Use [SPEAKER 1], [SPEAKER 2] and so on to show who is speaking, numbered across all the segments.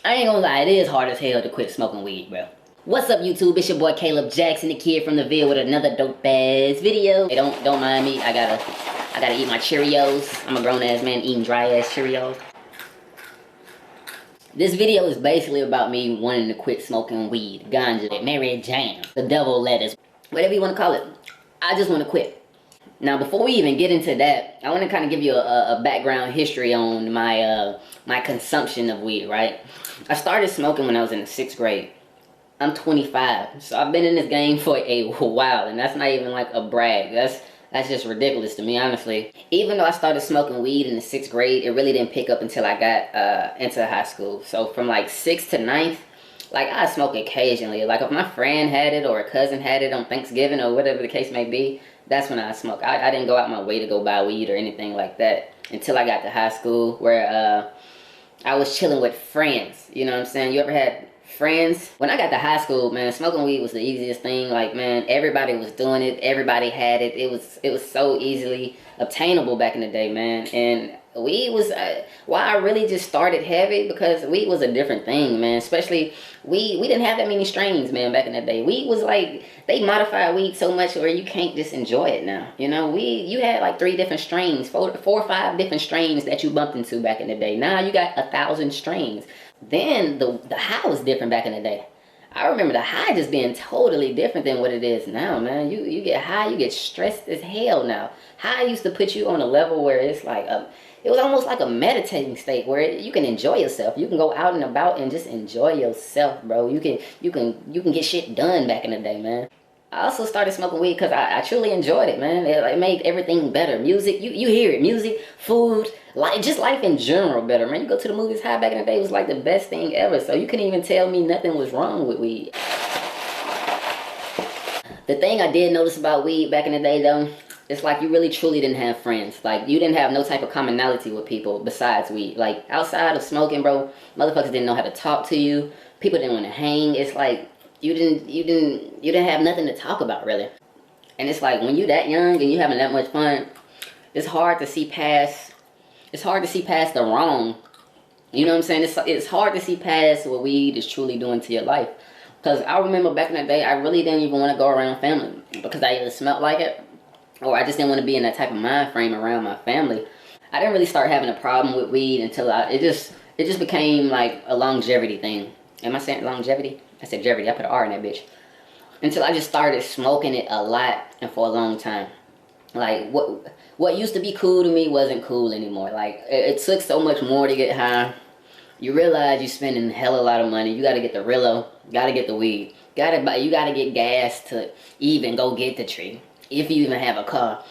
[SPEAKER 1] I ain't gonna lie, it is hard as hell to quit smoking weed, bro. What's up, YouTube? It's your boy Caleb Jackson, the kid from the Ville, with another dope ass video. Hey, don't mind me. I gotta eat my Cheerios. I'm a grown ass man eating dry ass Cheerios. This video is basically about me wanting to quit smoking weed, ganja, Mary Jane, the devil lettuce, whatever you want to call it. I just want to quit. Now, before we even get into that, I want to kind of give you a background history on my consumption of weed, right? I started smoking when I was in the 6th grade. I'm 25, so I've been in this game for a while, and that's not even like a brag. That's just ridiculous to me, honestly. Even though I started smoking weed in the 6th grade, it really didn't pick up until I got into high school. So from like 6th to 9th, like I smoke occasionally. Like if my friend had it or a cousin had it on Thanksgiving or whatever the case may be, that's when I smoke. I didn't go out my way to go buy weed or anything like that until I got to high school, where I was chilling with friends. You know what I'm saying? You ever had friends? When I got to high school, man, smoking weed was the easiest thing. Like, man, everybody was doing it. Everybody had it. It was so easily obtainable back in the day, man. And weed was why I really just started heavy, because weed was a different thing, man. Especially we didn't have that many strains, man, back in the day. Weed was like, they modified weed so much where you can't just enjoy it now. You know, you had like 3 different strains, four or 5 different strains that you bumped into back in the day. Now you got 1,000 strains. Then the high was different back in the day. I remember the high just being totally different than what it is now, man. You get high, you get stressed as hell now. High used to put you on a level where it's like it was almost like a meditating state where you can enjoy yourself. You can go out and about and just enjoy yourself, bro. You can get shit done back in the day, man. I also started smoking weed because I truly enjoyed it, man. It made everything better. Music, you hear it. Music, food, just life in general better, man. You go to the movies, high back in the day was like the best thing ever. So you couldn't even tell me nothing was wrong with weed. The thing I did notice about weed back in the day, though, it's like you really truly didn't have friends. Like, you didn't have no type of commonality with people besides weed. Like, outside of smoking, bro, motherfuckers didn't know how to talk to you. People didn't want to hang. It's like you didn't have nothing to talk about, really. And it's like when you that young and you having that much fun, it's hard to see past the wrong. You know what I'm saying? It's hard to see past what weed is truly doing to your life. Because I remember back in the day, I really didn't even want to go around family because I either smelled like it or I just didn't want to be in that type of mind frame around my family. I didn't really start having a problem with weed until it just became like a longevity thing. Am I saying longevity? I said Jeopardy. I put an R in that bitch. Until I just started smoking it a lot and for a long time. Like, what used to be cool to me wasn't cool anymore. Like, it took so much more to get high. You realize you're spending hella lot of money. You gotta get the Rillo, gotta get the weed, you gotta get gas to even go get the tree, if you even have a car.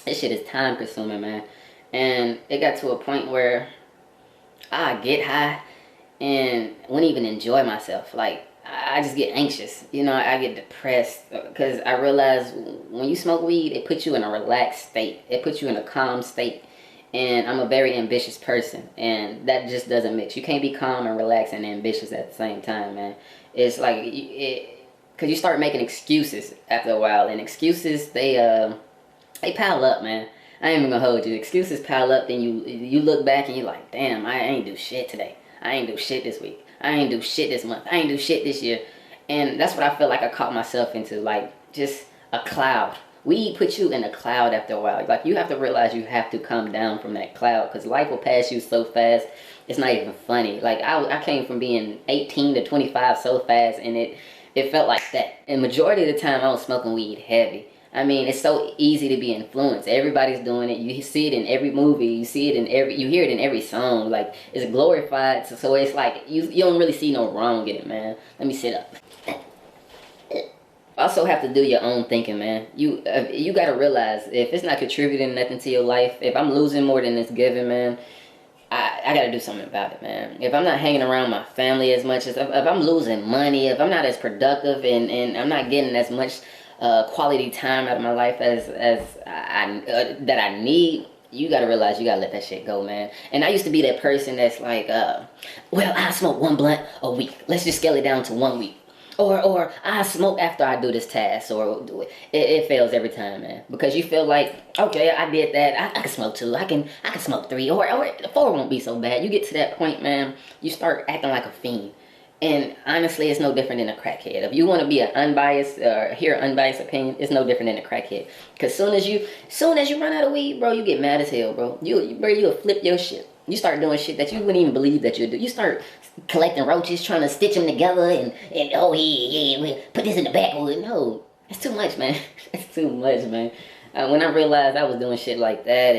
[SPEAKER 1] This shit is time consuming, man. And it got to a point where I get high and wouldn't even enjoy myself. Like, I just get anxious, you know, I get depressed because I realize when you smoke weed, it puts you in a relaxed state. It puts you in a calm state. And I'm a very ambitious person, and that just doesn't mix. You can't be calm and relaxed and ambitious at the same time, man. It's like, because you start making excuses after a while, and excuses, they pile up, man. I ain't even gonna hold you. Excuses pile up, then you look back and you're like, damn, I ain't do shit today. I ain't do shit this week. I ain't do shit this month. I ain't do shit this year. And that's what I feel like I caught myself into, like, just a cloud. Weed puts you in a cloud after a while. Like, you have to realize you have to come down from that cloud, because life will pass you so fast, it's not even funny. Like, I came from being 18 to 25 so fast, and it felt like that. And majority of the time, I was smoking weed heavy. I mean, it's so easy to be influenced. Everybody's doing it. You see it in every movie. You see it you hear it in every song. Like, it's glorified. So it's like, you don't really see no wrong in it, man. Let me sit up. Also have to do your own thinking, man. You gotta realize, if it's not contributing nothing to your life, if I'm losing more than it's giving, man, I gotta do something about it, man. If I'm not hanging around my family as much, if I'm losing money, if I'm not as productive and I'm not getting as much quality time out of my life as that I need, you gotta realize you gotta let that shit go, man. And I used to be that person that's like, well, I smoke 1 blunt a week. Let's just scale it down to 1 week. or I smoke after I do this task, or it fails every time, man. Because you feel like, okay, I did that. I can smoke 2. I can smoke 3, or 4 won't be so bad. You get to that point, man. You start acting like a fiend. And honestly, it's no different than a crackhead. If you want to be an unbiased or hear an unbiased opinion, it's no different than a crackhead. Cause soon as you run out of weed, bro, you get mad as hell, bro. You'll flip your shit. You start doing shit that you wouldn't even believe that you'd do. You start collecting roaches, trying to stitch them together, and oh we put this in the backwood. No, it's too much, man. It's too much, man. When I realized I was doing shit like that,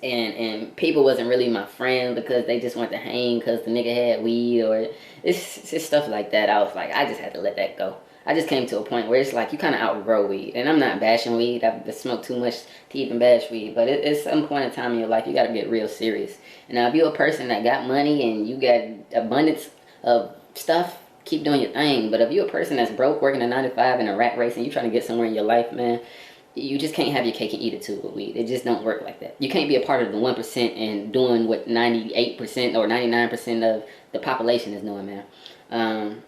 [SPEAKER 1] and people wasn't really my friend because they just went to hang because the nigga had weed, or it's just stuff like that. I was like, I just had to let that go. I just came to a point where it's like you kind of outgrow weed, and I'm not bashing weed. I've smoked too much to even bash weed, but it's some point in time in your life you got to get real serious. And now if you're a person that got money and you got abundance of stuff, keep doing your thing. But if you're a person that's broke, working a 9 to 5 in a rat race, and you trying to get somewhere in your life, man, you just can't have your cake and eat it too with weed. It just don't work like that. You can't be a part of the 1% and doing what 98% or 99% of the population is doing, man.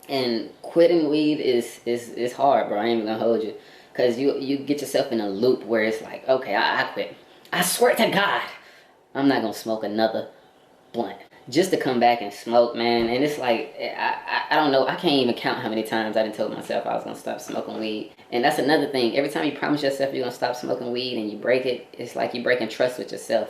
[SPEAKER 1] And quitting weed is hard, bro. I ain't even gonna hold you, cause you get yourself in a loop where it's like, okay, I quit. I swear to God, I'm not gonna smoke another blunt. Just to come back and smoke, man. And it's like, I don't know, I can't even count how many times I done told myself I was gonna stop smoking weed. And that's another thing. Every time you promise yourself you're gonna stop smoking weed and you break it, it's like you breaking trust with yourself.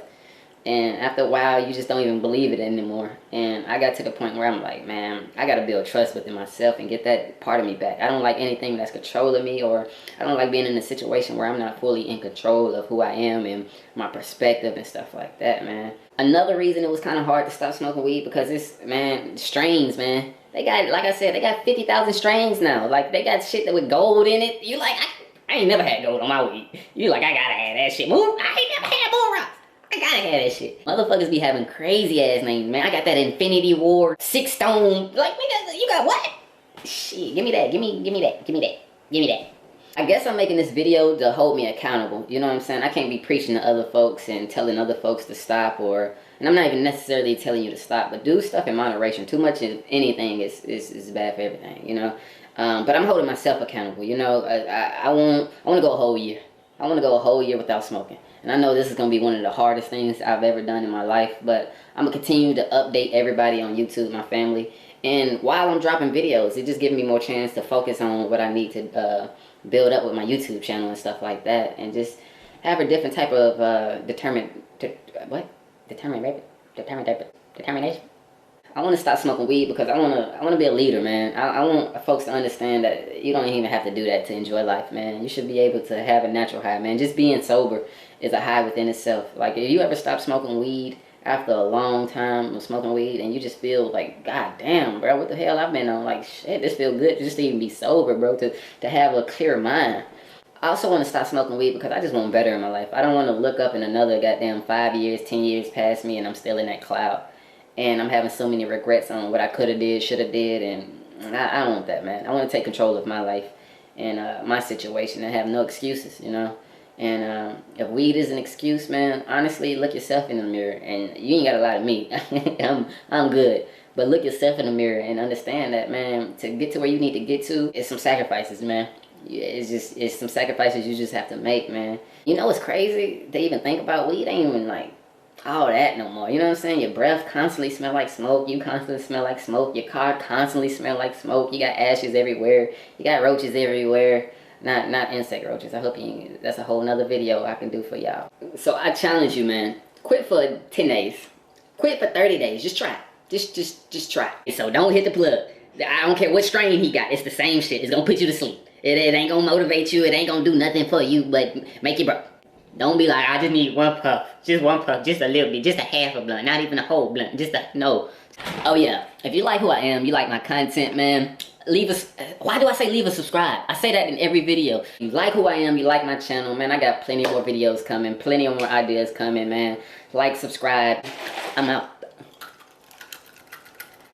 [SPEAKER 1] And after a while, you just don't even believe it anymore. And I got to the point where I'm like, man, I got to build trust within myself and get that part of me back. I don't like anything that's controlling me, or I don't like being in a situation where I'm not fully in control of who I am and my perspective and stuff like that, man. Another reason it was kind of hard to stop smoking weed, because it's, man, strains, man. They got, like I said, they got 50,000 strains now. Like, they got shit that with gold in it. You like, I ain't never had gold on my weed. You like, I gotta have that shit. I ain't never had bull rocks. I gotta have that shit. Motherfuckers be having crazy ass names, man. I got that Infinity War 6 stone. Like, nigga, you got what? Shit, give me that. Give me that. Give me that. Give me that. I guess I'm making this video to hold me accountable. You know what I'm saying? I can't be preaching to other folks and telling other folks to stop, and I'm not even necessarily telling you to stop, but do stuff in moderation. Too much of anything is bad for everything, you know? But I'm holding myself accountable, you know? I want to go a whole year. I want to go a whole year without smoking. And I know this is going to be one of the hardest things I've ever done in my life, but I'm going to continue to update everybody on YouTube, my family. And while I'm dropping videos, it just gives me more chance to focus on what I need to build up with my YouTube channel and stuff like that. And just have a different type of determination. I want to stop smoking weed because I want to be a leader, man. I want folks to understand that you don't even have to do that to enjoy life, man. You should be able to have a natural high, man. Just being sober is a high within itself. Like, if you ever stop smoking weed after a long time of smoking weed and you just feel like, God damn, bro, what the hell I've been on? Like, shit, this feel good just to even be sober, bro, to have a clear mind. I also want to stop smoking weed because I just want better in my life. I don't want to look up and another goddamn 5 years, 10 years past me and I'm still in that cloud. And I'm having so many regrets on what I could have did, should have did, and I don't want that, man. I want to take control of my life and my situation and have no excuses, you know? And if weed is an excuse, man, honestly, look yourself in the mirror. And you ain't got a lot of me. I'm good. But look yourself in the mirror and understand that, man, to get to where you need to get to, it's some sacrifices, man. It's some sacrifices you just have to make, man. You know what's crazy? To even think about weed ain't even like all that no more. You know what I'm saying? Your breath constantly smell like smoke. You constantly smell like smoke. Your car constantly smell like smoke. You got ashes everywhere. You got roaches everywhere. Not insect roaches. I hope you, that's a whole nother video I can do for y'all. So I challenge you, man. Quit for 10 days. Quit for 30 days. Just try it. Just try it. So don't hit the plug. I don't care what strain he got. It's the same shit. It's gonna put you to sleep. It ain't gonna motivate you. It ain't gonna do nothing for you but make you broke. Don't be like, I just need one puff, just a little bit, just a half a blunt, not even a whole blunt, no. Oh yeah, if you like who I am, you like my content, man, why do I say leave a subscribe? I say that in every video. You like who I am, you like my channel, man, I got plenty more videos coming, plenty more ideas coming, man. Like, subscribe, I'm out.